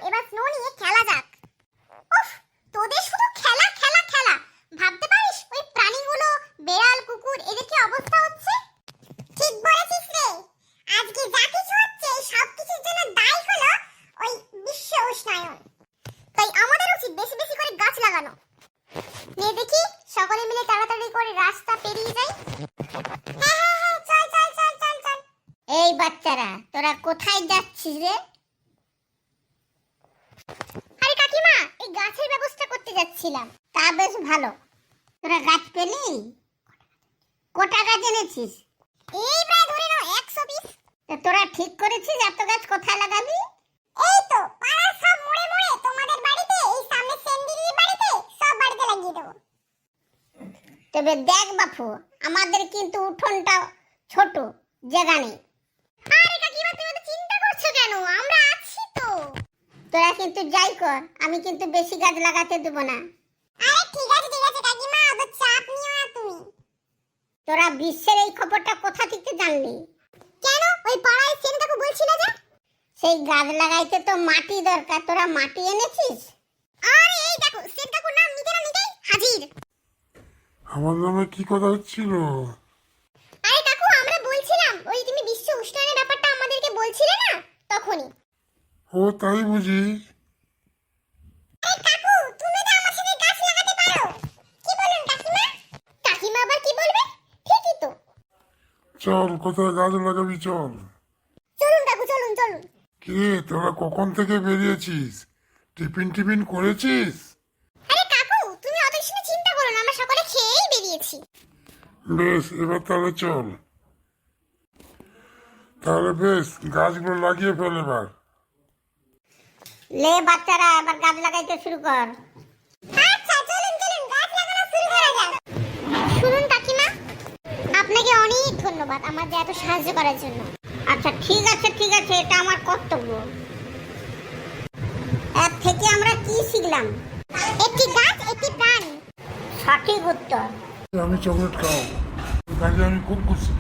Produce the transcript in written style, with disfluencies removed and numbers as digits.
এবার স্নো নিয়ে খেলা যাক। উফ, তোদের শুধু খেলা খেলা খেলা। ভাবতে পারিস ওই প্রাণীগুলো, বেড়াল কুকুর, এদের কি অবস্থা হচ্ছে? ঠিক বলেছিস রে। আজকে যা কিছু হচ্ছে সব কিছুর জন্য দায়ী হলো ওই বিশ্ব উষ্ণায়ন। তাই আমাদের উচিত বেশি বেশি করে গাছ লাগানো। নে দেখি সকলে মিলে তাড়াতাড়ি করে রাস্তা পেরিয়ে যাই। হ্যাঁ হ্যাঁ হ্যাঁ, চল চল চল চল চল। এই বাচ্চারা, তোরা কোথায় যাচ্ছিস রে? আরে কাকিমা, এই গাছের ব্যবস্থা করতে যাচ্ছিলাম। তা বেশ ভালো। তোরা গাছ পেলি? কটা গাছ এনেছিস? এই প্রায় ধরে নাও 120। তোরা ঠিক করেছিস এত গাছ কোথায় লাগাবি? এই তো পাড়ার সব মোড়ে মোড়ে, তোমাদের বাড়িতে, এই সামনে সেনদিদির বাড়িতে, সব বাড়িতে লাগিয়ে দেবো। তবে দেখ বাপু, আমাদের কিন্তু উঠোনটা ছোট, জায়গা নেই। আরে কাকিমা, তুমি তো চিন্তা করছো কেন? আমরা আছি তো। তোরা কিন্তু যাই কর, আমি কিন্তু বেশি গাছ লাগাতে দেব না। আরে ঠিক আছে কাকিমা, অত চাপ নিও না তুমি। তোরা বিশ্বের এই খবরটা কোথা থেকে জানলি? কেন, ওই পাড়ায় সেন কাকু বলছিল যে সেই গাছ লাগাইতে তো মাটি দরকার, তোরা মাটি এনেছিস? আরে এই দেখো, সেন কাকুর নাম নিতে না নিতেই হাজির। আমার নামে কি কথা হচ্ছিল? আরে কাকু, আমরা বলছিলাম ওই তুমি বিশ্ব উষ্ণায়নের ব্যাপারটা আমাদেরকে বলছিলে না, তখনই। ও তাই বুঝি? আরে কাকু, তুমি তো আমার সাথে গাছ লাগাতে পারো। কি বলেন কাকিমা? কাকিমা আবার কি বলবে? ঠিকই তো। চল, কোথায় গাছ লাগাবি চল। চলুন কাকু, চলুন চলুন। কে তোরা কখন থেকে বেরিয়েছিস? টিফিন করেছিস? আরে কাকু, তুমি অত কিছু চিন্তা করো না, আমরা সকালে খেয়েই বেরিয়েছি। বেশ, এবার তাহলে চল। তাহলে বেশ, গাছগুলো লাগিয়ে ফেল এবার। লে বাচ্চারা, এবার গাছ লাগাইতে শুরু কর। আচ্ছা চলুন চলুন, গাছ লাগানো শুরু করা যাক। শুনুন কাকিমা, আপনাকে অনেক ধন্যবাদ আমাদের এত সাহায্য করার জন্য। আচ্ছা ঠিক আছে ঠিক আছে, এটা আমার কর্তব্য। এর থেকে আমরা কি শিখলাম? একটি গাছ একটি প্রাণ। সঠিক উত্তর। আমি চকলেট খাও, কাজে আমি খুব খুশি।